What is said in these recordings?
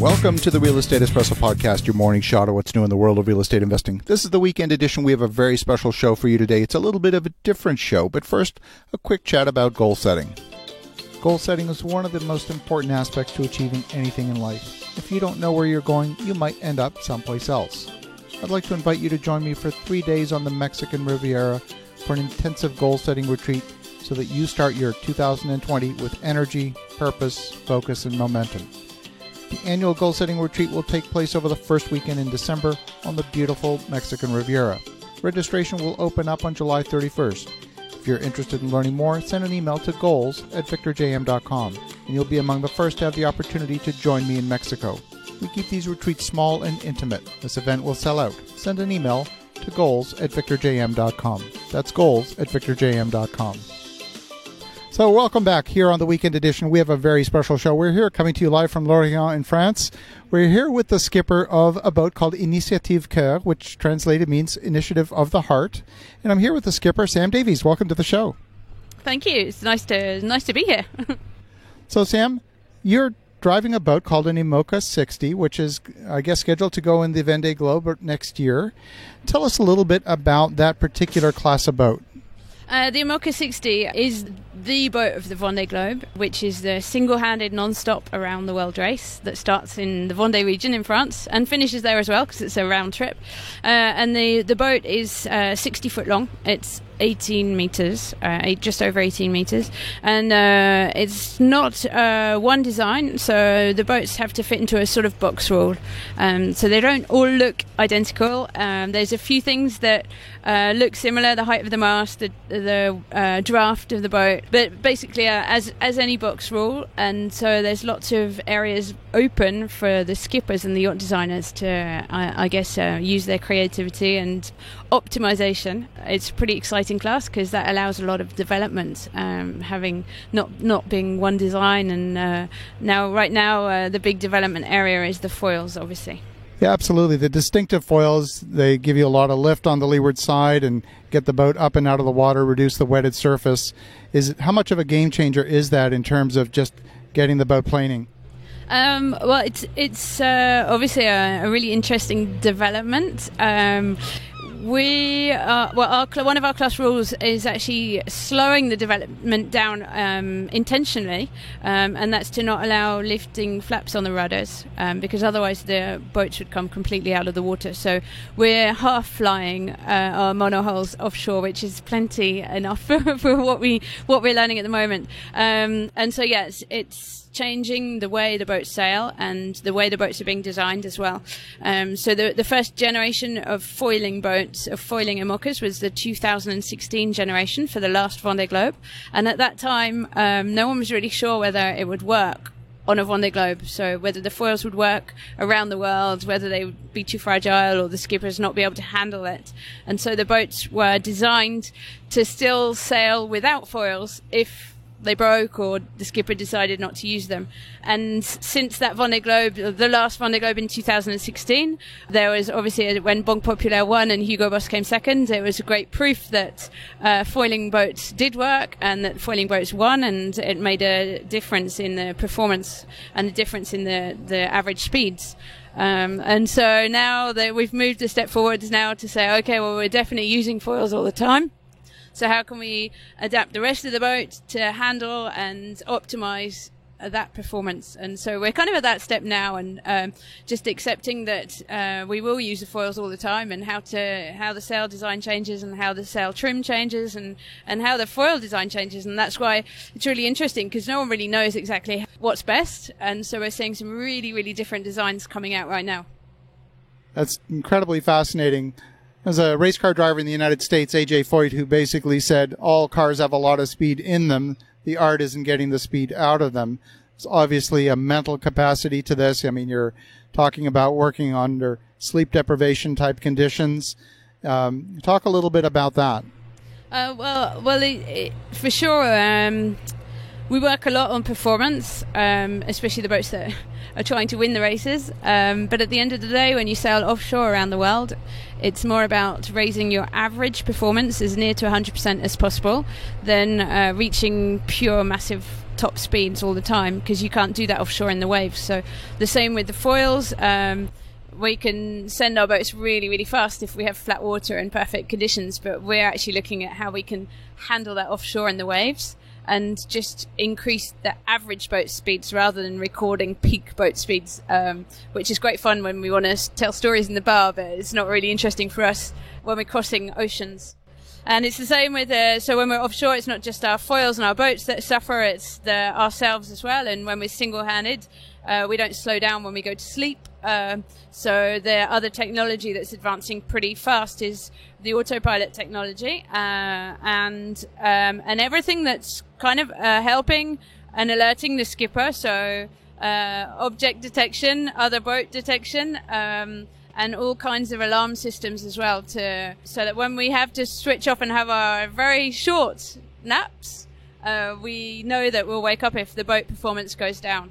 Welcome to the Real Estate Espresso Podcast, your morning shot of what's new in the world of real estate investing. This is the weekend edition. We have a very special show for you today. It's a little bit of a different show, but first, a quick chat about goal setting. Goal setting is one of the most important aspects to achieving anything in life. If you don't know where you're going, you might end up someplace else. I'd like to invite you to join me for 3 days on the Mexican Riviera for an intensive goal setting retreat so that you start your 2020 with energy, purpose, focus, and momentum. The annual goal setting retreat will take place over the first weekend in December on the beautiful Mexican Riviera. Registration will open up on July 31st. If you're interested in learning more, send an email to goals@victorjm.com and you'll be among the first to have the opportunity to join me in Mexico. We keep these retreats small and intimate. This event will sell out. Send an email to goals@victorjm.com. That's goals@victorjm.com. So welcome back here on the Weekend Edition. We have a very special show. We're here coming to you live from Lorient in France. We're here with the skipper of a boat called Initiative Cœur, which translated means Initiative of the Heart. And I'm here with the skipper, Sam Davies. Welcome to the show. Thank you. It's nice to be here. So Sam, you're driving a boat called an IMOCA 60, which is, I guess, scheduled to go in the Vendée Globe next year. Tell us a little bit about that particular class of boat. The IMOCA 60 is the boat of the Vendée Globe, which is the single-handed non-stop around the world race that starts in the Vendée region in France and finishes there as well because it's a round trip. And the boat is 60 foot long. It's 18 meters, just over 18 meters, and it's not one design, so the boats have to fit into a sort of box rule, so they don't all look identical. There's a few things that look similar: the height of the mast, the draft of the boat, but basically as any box rule. And so there's lots of areas open for the skippers and the yacht designers to I guess use their creativity and optimization. It's a pretty exciting class because that allows a lot of development, having not being one design. And right now the big development area is the foils, obviously. Yeah, absolutely. The distinctive foils, they give you a lot of lift on the leeward side and get the boat up and out of the water, reduce the wetted surface. How much of a game changer is that in terms of just getting the boat planing? Well, it's obviously a really interesting development. One of our class rules is actually slowing the development down intentionally, and that's to not allow lifting flaps on the rudders, because otherwise the boats would come completely out of the water. So we're half flying our monohulls offshore, which is plenty enough for what we're learning at the moment. And so yes, it's changing the way the boats sail and the way the boats are being designed as well. So the first generation of foiling boats, of foiling IMOCAs, was the 2016 generation for the last Vendée Globe. And at that time, no one was really sure whether it would work on a Vendée Globe. So whether the foils would work around the world, whether they would be too fragile or the skippers not be able to handle it. And so the boats were designed to still sail without foils if they broke or the skipper decided not to use them. And since that Vendée Globe, the last Vendée Globe in 2016, there was obviously, when Banque Populaire won and Hugo Boss came second, it was a great proof that foiling boats did work and that foiling boats won, and it made a difference in the performance and a difference in the average speeds. And so now that we've moved a step forward now to say, okay, well, we're definitely using foils all the time. So how can we adapt the rest of the boat to handle and optimize that performance? And so we're kind of at that step now, and just accepting that we will use the foils all the time, and how the sail design changes and how the sail trim changes and how the foil design changes. And that's why it's really interesting, because no one really knows exactly what's best. And so we're seeing some really, really different designs coming out right now. That's incredibly fascinating. There's a race car driver in the United States, AJ Foyt, who basically said all cars have a lot of speed in them. The art isn't getting the speed out of them. There's obviously a mental capacity to this. I mean, you're talking about working under sleep deprivation type conditions. Talk a little bit about that. For sure. We work a lot on performance, especially the boats that are trying to win the races. But at the end of the day, when you sail offshore around the world, it's more about raising your average performance as near to 100% as possible than reaching pure massive top speeds all the time, because you can't do that offshore in the waves. So the same with the foils. We can send our boats really, really fast if we have flat water and perfect conditions, but we're actually looking at how we can handle that offshore in the waves and just increase the average boat speeds rather than recording peak boat speeds, which is great fun when we want to tell stories in the bar, but it's not really interesting for us when we're crossing oceans. And it's the same with, so when we're offshore, it's not just our foils and our boats that suffer, it's ourselves as well. And when we're single-handed, we don't slow down when we go to sleep. So the other technology that's advancing pretty fast is the autopilot technology, and everything that's kind of helping and alerting the skipper. So object detection, other boat detection, and all kinds of alarm systems as well, so that when we have to switch off and have our very short naps, we know that we'll wake up if the boat performance goes down.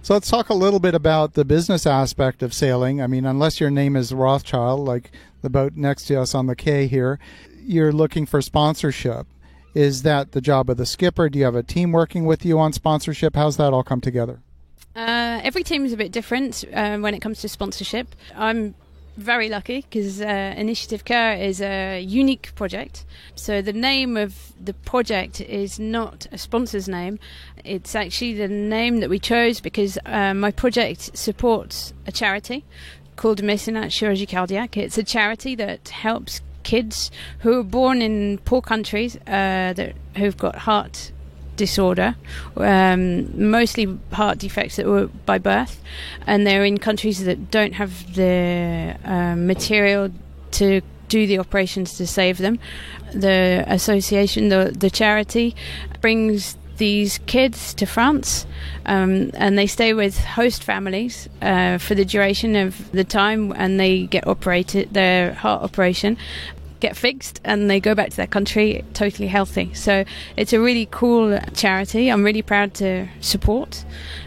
So let's talk a little bit about the business aspect of sailing. I mean, unless your name is Rothschild, like the boat next to us on the quay here, you're looking for sponsorship. Is that the job of the skipper? Do you have a team working with you on sponsorship? How's that all come together? Every team is a bit different when it comes to sponsorship. I'm very lucky because Initiative Care is a unique project. So the name of the project is not a sponsor's name. It's actually the name that we chose because my project supports a charity called Mécénat Chirurgie Cardiaque. It's a charity that helps kids who are born in poor countries who've got heart disorder, mostly heart defects that were by birth, and they're in countries that don't have the material to do the operations to save them. The association, the charity, brings these kids to France, and they stay with host families for the duration of the time, and they get operated, their heart operation get fixed, and they go back to their country totally healthy. So it's a really cool charity. I'm really proud to support,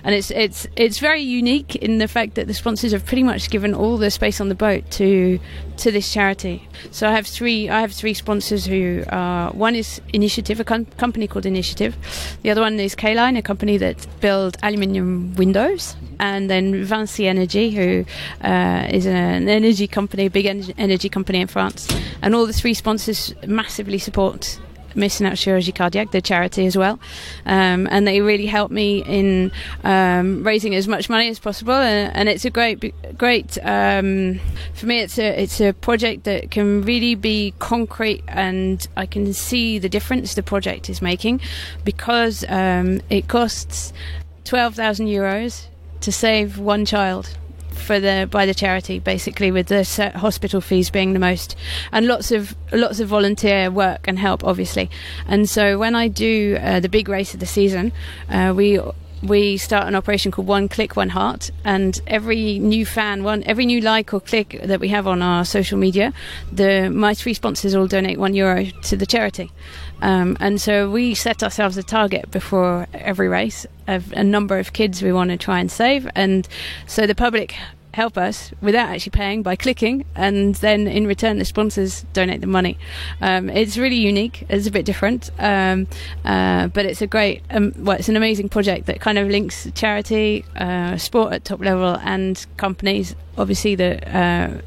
and it's very unique in the fact that the sponsors have pretty much given all the space on the boat to this charity. So I have three sponsors who one is Initiative, a company called Initiative. The other one is K-Line, a company that build aluminium windows, and then Vinci Energy, who is an energy company, big energy company in France. And all the three sponsors massively support Mécénat Chirurgie Cardiaque, the charity as well, and they really help me in raising as much money as possible. And it's a great. For me, it's a project that can really be concrete, and I can see the difference the project is making, because it costs €12,000 to save one child by the charity, basically, with the hospital fees being the most, and lots of volunteer work and help, obviously. And so when I do the big race of the season, we start an operation called One Click, One Heart, and every new every new like or click that we have on our social media, my three sponsors all donate €1 to the charity. And so we set ourselves a target before every race of a number of kids we want to try and save, and so the public help us without actually paying by clicking, and then in return the sponsors donate the money. It's really unique, it's a bit different, but it's a great it's an amazing project that kind of links charity, sport at top level, and companies obviously that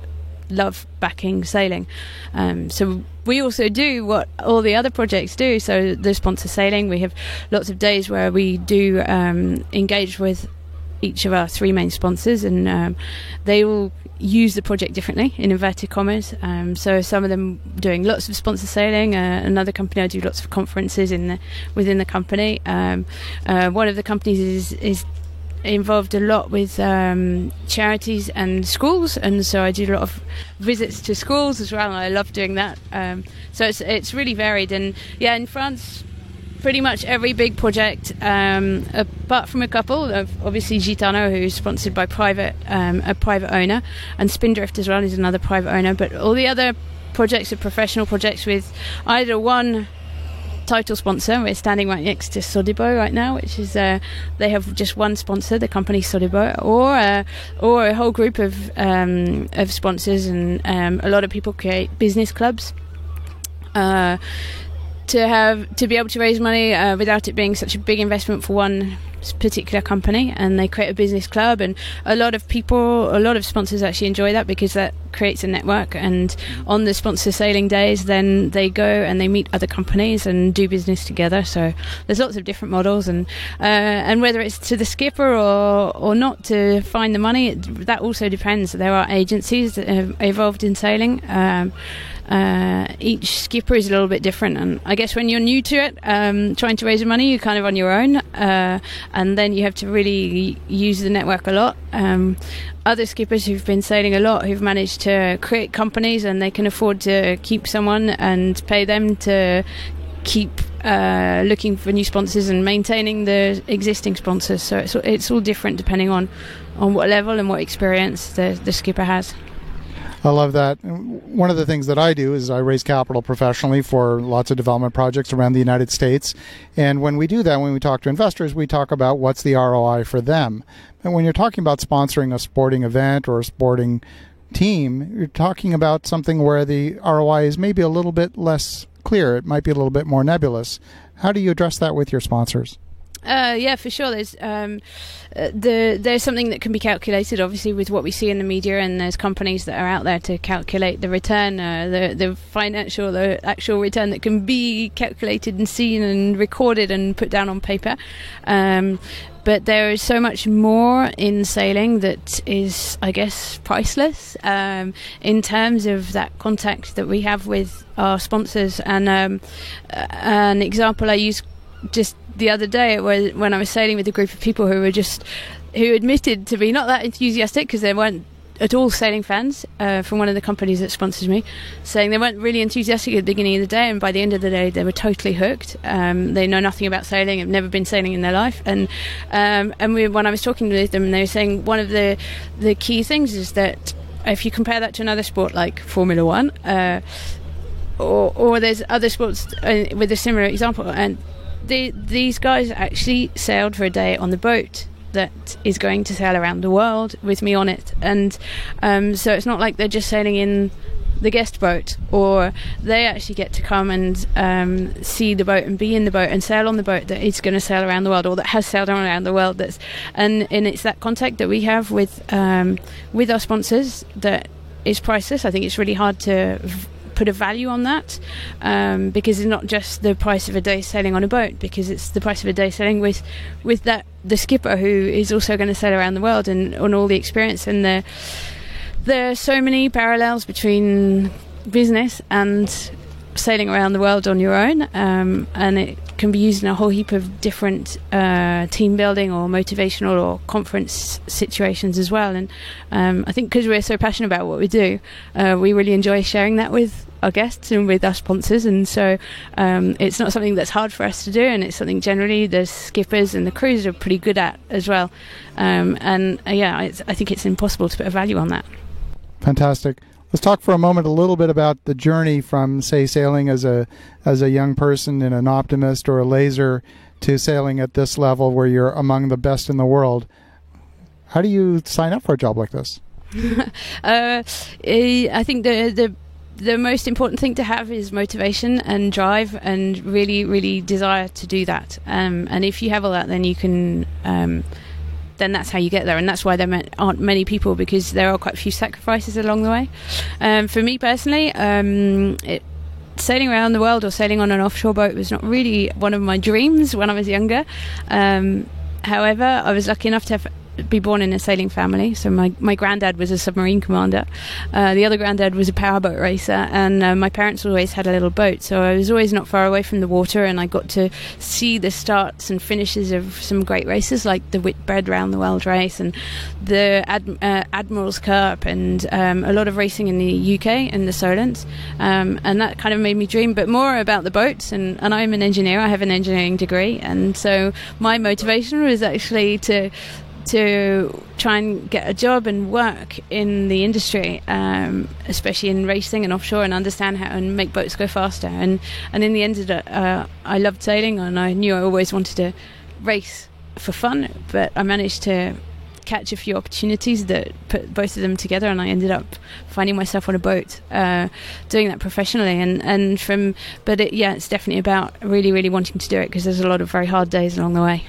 love backing sailing. So we also do what all the other projects do. So the sponsor sailing, we have lots of days where we do engage with each of our three main sponsors, and they all use the project differently, in inverted commas. So some of them doing lots of sponsor sailing, another company I do lots of conferences within the company. One of the companies is involved a lot with charities and schools, and so I do a lot of visits to schools as well, and I love doing that. So it's really varied, and yeah, in France, pretty much every big project, apart from a couple of, obviously, Gitano, who's sponsored by a private owner, and Spindrift as well is another private owner, but all the other projects are professional projects with either one title sponsor. We're standing right next to Sodibo right now, which is they have just one sponsor, the company Sodibo, or a whole group of sponsors, and a lot of people create business clubs. to be able to raise money without it being such a big investment for one particular company, and they create a business club, and a lot of sponsors actually enjoy that because that creates a network, and on the sponsor sailing days then they go and they meet other companies and do business together. So there's lots of different models, and whether it's to the skipper or not to find the money, that also depends. There are agencies that have evolved in sailing. Each skipper is a little bit different, and I guess when you're new to it, trying to raise the money, you're kind of on your own, and then you have to really use the network a lot. Other skippers who've been sailing a lot, who've managed to create companies, and they can afford to keep someone and pay them to keep looking for new sponsors and maintaining the existing sponsors. So it's all different depending on what level and what experience the skipper has. I love that. One of the things that I do is I raise capital professionally for lots of development projects around the United States. And when we do that, when we talk to investors, we talk about what's the ROI for them. And when you're talking about sponsoring a sporting event or a sporting team, you're talking about something where the ROI is maybe a little bit less clear. It might be a little bit more nebulous. How do you address that with your sponsors? Yeah, for sure. There's something that can be calculated, obviously, with what we see in the media, and there's companies that are out there to calculate the return, the actual return that can be calculated and seen and recorded and put down on paper. But there is so much more in sailing that is, I guess, priceless in terms of that contact that we have with our sponsors. And an example I use just the other day when I was sailing with a group of people who admitted to be not that enthusiastic because they weren't at all sailing fans, from one of the companies that sponsors me, saying they weren't really enthusiastic at the beginning of the day, and by the end of the day they were totally hooked. They know nothing about sailing, have never been sailing in their life, and when I was talking with them, they were saying one of the key things is that if you compare that to another sport like Formula One, or there's other sports with a similar example, and these guys actually sailed for a day on the boat that is going to sail around the world with me on it, and so it's not like they're just sailing in the guest boat, or they actually get to come and see the boat and be in the boat and sail on the boat that is going to sail around the world, or that has sailed around the world. And it's that contact that we have with our sponsors that is priceless. I think it's really hard to put a value on that, because it's not just the price of a day sailing on a boat, because it's the price of a day sailing with the skipper who is also going to sail around the world, and on all the experience. And there are so many parallels between business and sailing around the world on your own, and it can be used in a whole heap of different team building or motivational or conference situations as well. And I think because we're so passionate about what we do, we really enjoy sharing that with our guests and with our sponsors, and so it's not something that's hard for us to do, and it's something generally the skippers and the crews are pretty good at as well. I think it's impossible to put a value on that. Fantastic. Let's talk for a moment a little bit about the journey from, say, sailing as a young person and an optimist or a laser to sailing at this level where you're among the best in the world. How do you sign up for a job like this? I think the most important thing to have is motivation and drive, and really, really desire to do that. And if you have all that, then you can. Then that's how you get there, and that's why there aren't many people, because there are quite a few sacrifices along the way. For me personally, sailing around the world or sailing on an offshore boat was not really one of my dreams when I was younger. However, I was lucky enough to be born in a sailing family. So my granddad was a submarine commander. The other granddad was a powerboat racer, and my parents always had a little boat. So I was always not far away from the water, and I got to see the starts and finishes of some great races like the Whitbread Round the World race and the Admiral's Cup, and a lot of racing in the UK and the Solent. And that kind of made me dream, but more about the boats. And I'm an engineer. I have an engineering degree, and so my motivation was actually to try and get a job and work in the industry, especially in racing and offshore, and understand how and make boats go faster. And in the end, I loved sailing, and I knew I always wanted to race for fun, but I managed to catch a few opportunities that put both of them together, and I ended up finding myself on a boat doing that professionally. It's definitely about really, really wanting to do it, because there's a lot of very hard days along the way.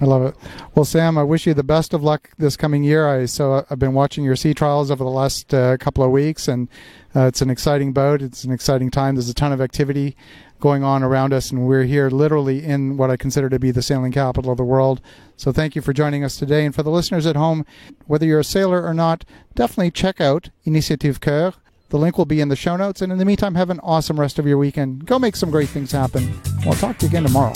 I love it. Well, Sam, I wish you the best of luck this coming year. I've been watching your sea trials over the last couple of weeks, and it's an exciting boat. It's an exciting time. There's a ton of activity going on around us, and we're here literally in what I consider to be the sailing capital of the world. So thank you for joining us today. And for the listeners at home, whether you're a sailor or not, definitely check out Initiative Coeur. The link will be in the show notes. And in the meantime, have an awesome rest of your weekend. Go make some great things happen. We'll talk to you again tomorrow.